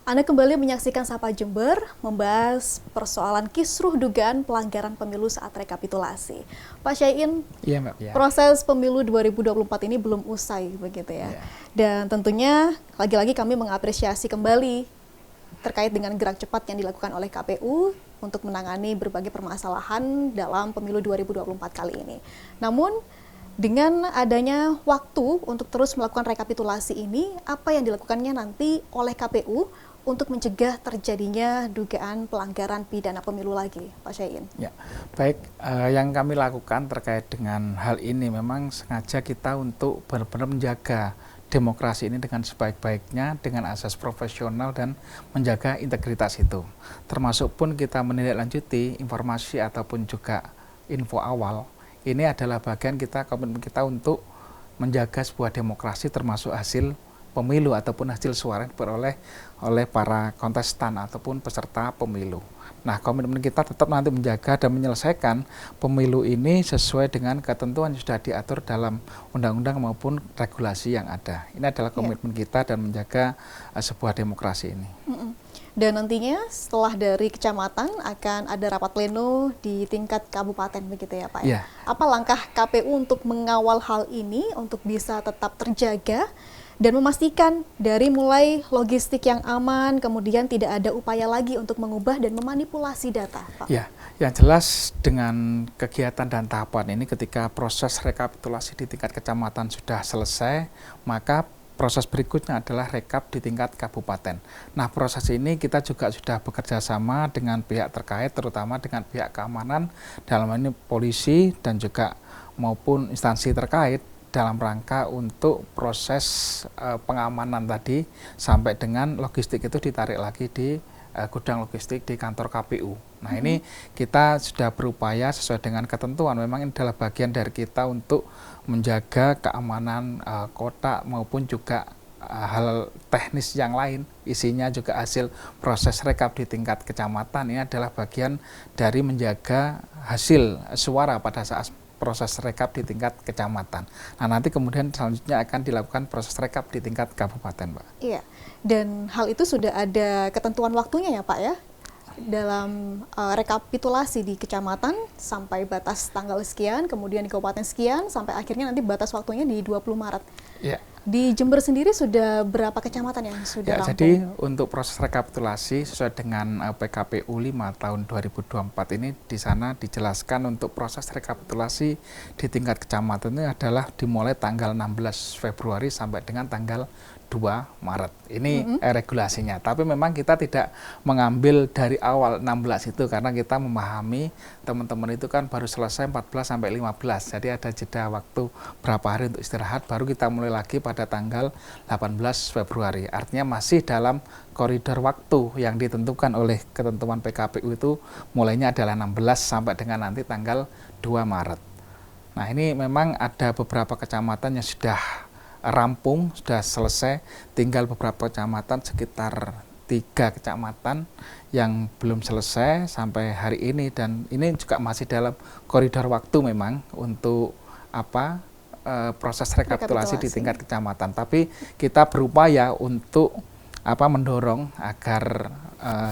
Anda kembali menyaksikan Sapa Jember, membahas persoalan kisruh dugaan pelanggaran pemilu saat rekapitulasi. Pak Syaiin, Iya, Mbak. Ya. proses pemilu 2024 ini belum usai begitu ya. Ya. Dan tentunya lagi-lagi kami mengapresiasi kembali terkait dengan gerak cepat yang dilakukan oleh KPU untuk menangani berbagai permasalahan dalam pemilu 2024 kali ini. Namun, dengan adanya waktu untuk terus melakukan rekapitulasi ini, apa yang dilakukannya nanti oleh KPU untuk mencegah terjadinya dugaan pelanggaran pidana pemilu lagi, Pak Syaiin? Ya, baik. Yang kami lakukan terkait dengan hal ini memang sengaja kita untuk benar-benar menjaga demokrasi ini dengan sebaik-baiknya, dengan asas profesional dan menjaga integritas itu. Termasuk pun kita menindaklanjuti informasi ataupun juga info awal. Ini adalah bagian komitmen kita untuk menjaga sebuah demokrasi termasuk hasil pemilu ataupun hasil suara yang diperoleh oleh para kontestan ataupun peserta pemilu. Nah, komitmen kita tetap nanti menjaga dan menyelesaikan pemilu ini sesuai dengan ketentuan yang sudah diatur dalam undang-undang maupun regulasi yang ada. Ini adalah komitmen kita dan menjaga sebuah demokrasi ini. Dan nantinya setelah dari kecamatan akan ada rapat pleno di tingkat kabupaten begitu ya Pak? Ya. Apa langkah KPU untuk mengawal hal ini untuk bisa tetap terjaga dan memastikan dari mulai logistik yang aman, kemudian tidak ada upaya lagi untuk mengubah dan memanipulasi data, Pak? Ya, yang jelas dengan kegiatan dan tahapan ini ketika proses rekapitulasi di tingkat kecamatan sudah selesai, maka proses berikutnya adalah rekap di tingkat kabupaten. Nah, proses ini kita juga sudah bekerja sama dengan pihak terkait, terutama dengan pihak keamanan, dalam hal ini polisi dan juga maupun instansi terkait, dalam rangka untuk proses pengamanan tadi sampai dengan logistik itu ditarik lagi di gudang logistik di kantor KPU. Nah, ini kita sudah berupaya sesuai dengan ketentuan. Memang ini adalah bagian dari kita untuk menjaga keamanan kota maupun juga hal teknis yang lain. Isinya juga hasil proses rekap di tingkat kecamatan. Ini adalah bagian dari menjaga hasil suara pada saat proses rekap di tingkat kecamatan. Nah, nanti kemudian selanjutnya akan dilakukan proses rekap di tingkat kabupaten, Pak. Iya, dan hal itu sudah ada ketentuan waktunya ya Pak ya? Dalam rekapitulasi di kecamatan sampai batas tanggal sekian, kemudian di kabupaten sekian, sampai akhirnya nanti batas waktunya di 20 Maret. Ya. Di Jember sendiri sudah berapa kecamatan yang sudah rampung? Jadi untuk proses rekapitulasi sesuai dengan PKPU 5 tahun 2024 ini di sana dijelaskan untuk proses rekapitulasi di tingkat kecamatan ini adalah dimulai tanggal 16 Februari sampai dengan tanggal 2 Maret. Ini regulasinya. Tapi memang kita tidak mengambil dari awal 16 itu karena kita memahami teman-teman itu kan baru selesai 14 sampai 15. Jadi ada jeda waktu berapa hari untuk istirahat baru kita mulai lagi pada tanggal 18 Februari. Artinya masih dalam koridor waktu yang ditentukan oleh ketentuan PKPU itu mulainya adalah 16 sampai dengan nanti tanggal 2 Maret. Nah, ini memang ada beberapa kecamatan yang sudah rampung, sudah selesai, tinggal beberapa kecamatan sekitar 3 kecamatan yang belum selesai sampai hari ini dan ini juga masih dalam koridor waktu memang untuk proses rekapitulasi di tingkat kecamatan. Tapi kita berupaya untuk mendorong agar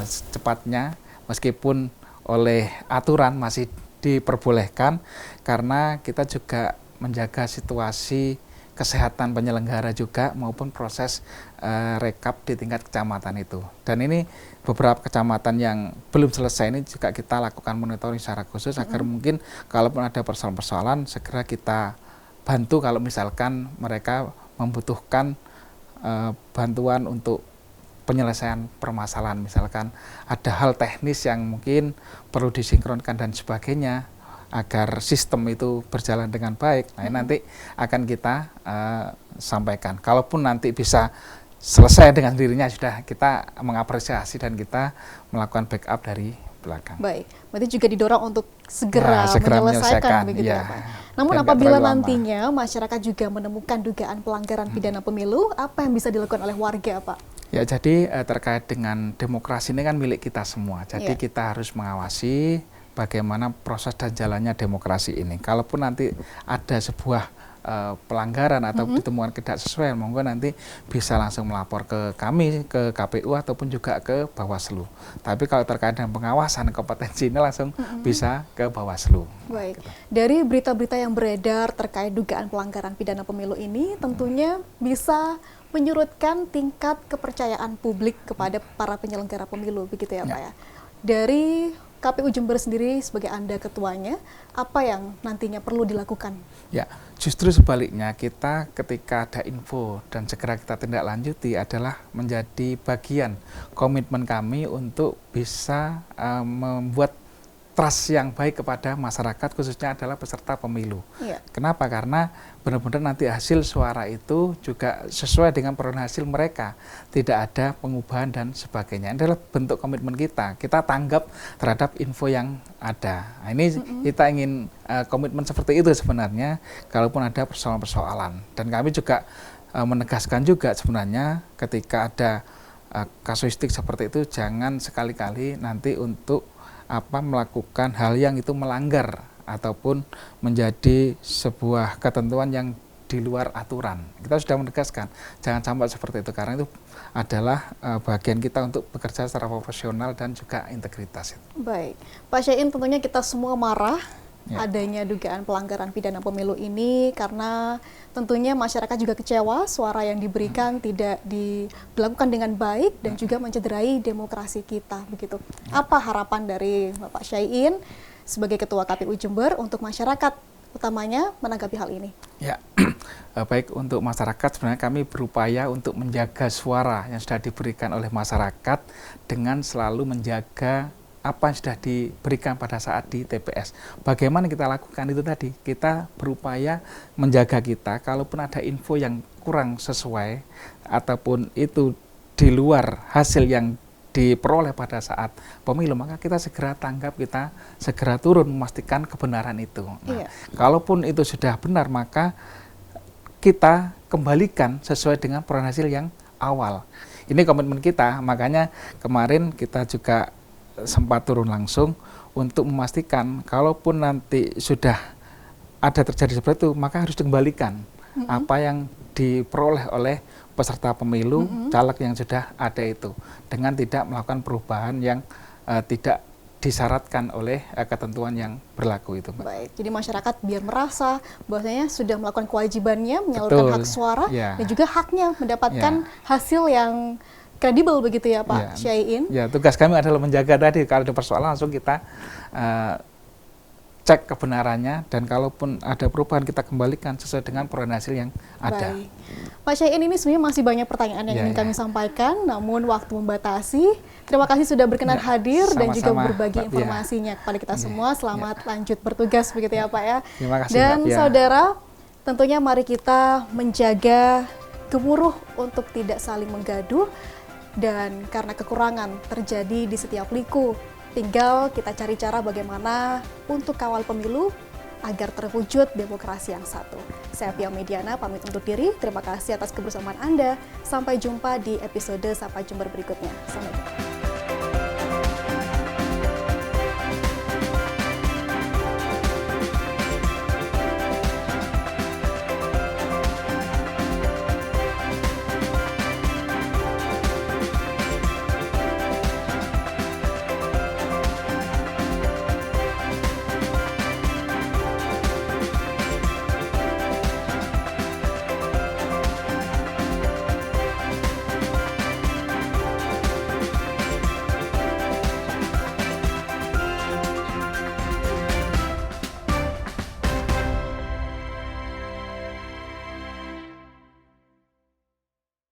secepatnya meskipun oleh aturan masih diperbolehkan karena kita juga menjaga situasi kesehatan penyelenggara juga maupun proses rekap di tingkat kecamatan itu. Dan ini beberapa kecamatan yang belum selesai ini juga kita lakukan monitoring secara khusus agar mungkin kalaupun ada persoalan-persoalan segera kita bantu kalau misalkan mereka membutuhkan bantuan untuk penyelesaian permasalahan. Misalkan ada hal teknis yang mungkin perlu disinkronkan dan sebagainya agar sistem itu berjalan dengan baik. Nah, ini nanti akan kita sampaikan. Kalaupun nanti bisa selesai dengan dirinya sudah kita mengapresiasi dan kita melakukan backup dari belakang. Baik, berarti juga didorong untuk segera menyelesaikan begitu ya Pak. Namun apabila nantinya masyarakat juga menemukan dugaan pelanggaran pidana pemilu, apa yang bisa dilakukan oleh warga, Pak? Ya, jadi terkait dengan demokrasi ini kan milik kita semua. Jadi kita harus mengawasi bagaimana proses dan jalannya demokrasi ini. Kalaupun nanti ada sebuah pelanggaran atau ditemukan tidak sesuai, monggo nanti bisa langsung melapor ke kami, ke KPU ataupun juga ke Bawaslu. Tapi kalau terkait dengan pengawasan kompetensi ini langsung bisa ke Bawaslu. Baik, dari berita-berita yang beredar terkait dugaan pelanggaran pidana pemilu ini tentunya bisa menyurutkan tingkat kepercayaan publik kepada para penyelenggara pemilu, begitu ya Pak ya. Dari KPU Jember sendiri sebagai Anda ketuanya, apa yang nantinya perlu dilakukan? Ya, justru sebaliknya kita ketika ada info dan segera kita tindak lanjuti adalah menjadi bagian komitmen kami untuk bisa membuat trust yang baik kepada masyarakat, khususnya adalah peserta pemilu. Iya. Kenapa? Karena benar-benar nanti hasil suara itu juga sesuai dengan perolehan hasil mereka, tidak ada pengubahan dan sebagainya. Ini adalah bentuk komitmen kita. Kita tanggap terhadap info yang ada. Nah, ini kita ingin komitmen seperti itu sebenarnya, kalaupun ada persoalan-persoalan. Dan kami juga menegaskan juga sebenarnya ketika ada kasuistik seperti itu, jangan sekali-kali nanti untuk melakukan hal yang itu melanggar ataupun menjadi sebuah ketentuan yang di luar aturan. Kita sudah menegaskan jangan sampai seperti itu, karena itu adalah bagian kita untuk bekerja secara profesional dan juga integritas. Baik, Pak Syain, tentunya kita semua marah adanya dugaan pelanggaran pidana pemilu ini, karena tentunya masyarakat juga kecewa suara yang diberikan tidak dilakukan dengan baik dan juga mencederai demokrasi kita, begitu. Apa harapan dari Bapak Syain sebagai Ketua KPU Jember untuk masyarakat, utamanya menanggapi hal ini? Ya, baik, untuk masyarakat sebenarnya kami berupaya untuk menjaga suara yang sudah diberikan oleh masyarakat dengan selalu menjaga apa yang sudah diberikan pada saat di TPS. Bagaimana kita lakukan itu tadi? Kita berupaya menjaga kita, kalaupun ada info yang kurang sesuai ataupun itu di luar hasil yang diperoleh pada saat pemilu, maka kita segera tanggap, kita segera turun memastikan kebenaran itu. Nah, kalaupun itu sudah benar, maka kita kembalikan sesuai dengan perolehan hasil yang awal. Ini komitmen kita, makanya kemarin kita juga sempat turun langsung untuk memastikan kalaupun nanti sudah ada terjadi seperti itu, maka harus dikembalikan apa yang diperoleh oleh peserta pemilu, caleg yang sudah ada itu, dengan tidak melakukan perubahan yang tidak disyaratkan oleh ketentuan yang berlaku itu, Mbak. Baik, jadi masyarakat biar merasa bahwasanya sudah melakukan kewajibannya menyalurkan hak suara dan juga haknya mendapatkan hasil yang kredibel, begitu ya Pak Syain? Ya, tugas kami adalah menjaga tadi, kalau ada persoalan langsung kita cek kebenarannya, dan kalaupun ada perubahan kita kembalikan sesuai dengan perolehan hasil yang ada. Baik. Pak Syain, ini sebenarnya masih banyak pertanyaan yang ingin kami sampaikan, namun waktu membatasi. Terima kasih sudah berkenan hadir dan juga berbagi informasinya kepada kita semua. Selamat lanjut bertugas, begitu ya Pak ya. Terima kasih, dan saudara, tentunya mari kita menjaga gemuruh untuk tidak saling menggaduh, dan karena kekurangan terjadi di setiap liku, tinggal kita cari cara bagaimana untuk kawal pemilu agar terwujud demokrasi yang satu. Saya Pia Mediana pamit undur diri. Terima kasih atas kebersamaan Anda. Sampai jumpa di episode Sapa Jember berikutnya. Sampai jumpa.